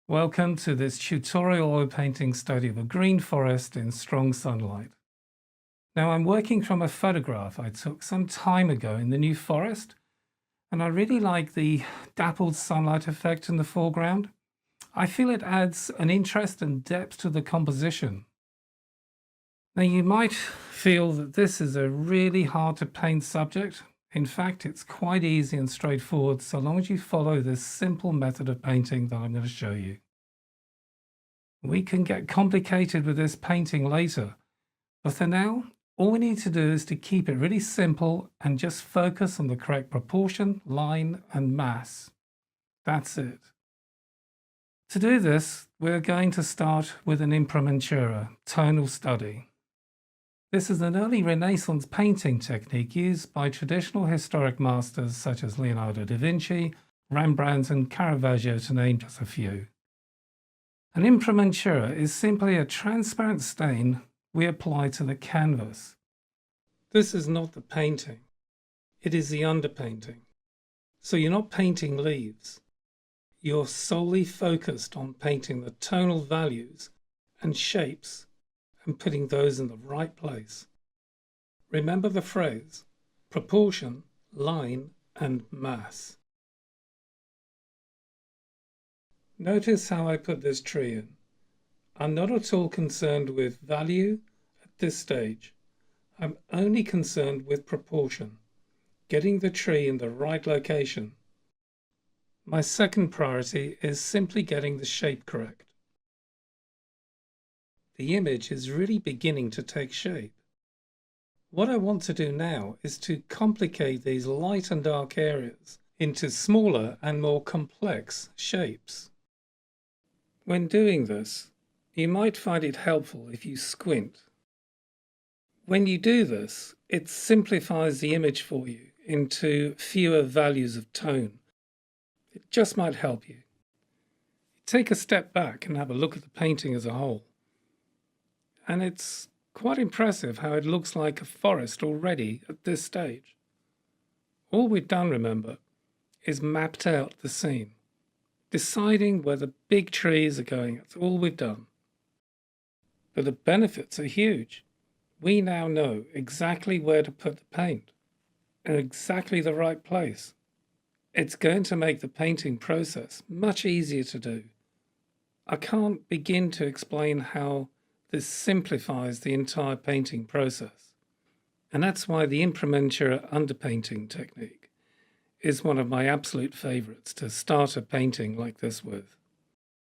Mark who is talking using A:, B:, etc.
A: Welcome to this tutorial oil painting study of a green forest in strong sunlight. Now I'm working from a photograph I took some time ago in the New Forest, and I really like the dappled sunlight effect in the foreground. I feel it adds an interest and depth to the composition. Now you might feel that this is a really hard to paint subject. In fact, it's quite easy and straightforward so long as you follow this simple method of painting that I'm going to show you. We can get complicated with this painting later, but for now, all we need to do is to keep it really simple and just focus on the correct proportion, line, and mass. That's it. To do this, we're going to start with an imprimatura, tonal study. This is an early Renaissance painting technique used by traditional historic masters such as Leonardo da Vinci, Rembrandt, and Caravaggio, to name just a few. An imprimatura is simply a transparent stain we apply to the canvas. This is not the painting, it is the underpainting. So you're not painting leaves. You're solely focused on painting the tonal values and shapes and putting those in the right place. Remember the phrase, proportion, line, and mass. Notice how I put this tree in. I'm not at all concerned with value at this stage. I'm only concerned with proportion, getting the tree in the right location. My second priority is simply getting the shape correct. The image is really beginning to take shape. What I want to do now is to complicate these light and dark areas into smaller and more complex shapes. When doing this, you might find it helpful if you squint. When you do this, it simplifies the image for you into fewer values of tone. It just might help you. Take a step back and have a look at the painting as a whole. And it's quite impressive how it looks like a forest already at this stage. All we've done, remember, is mapped out the scene. Deciding where the big trees are going, that's all we've done. But the benefits are huge. We now know exactly where to put the paint, in exactly the right place. It's going to make the painting process much easier to do. I can't begin to explain how this simplifies the entire painting process. And that's why the imprimatura underpainting technique is one of my absolute favorites to start a painting like this with.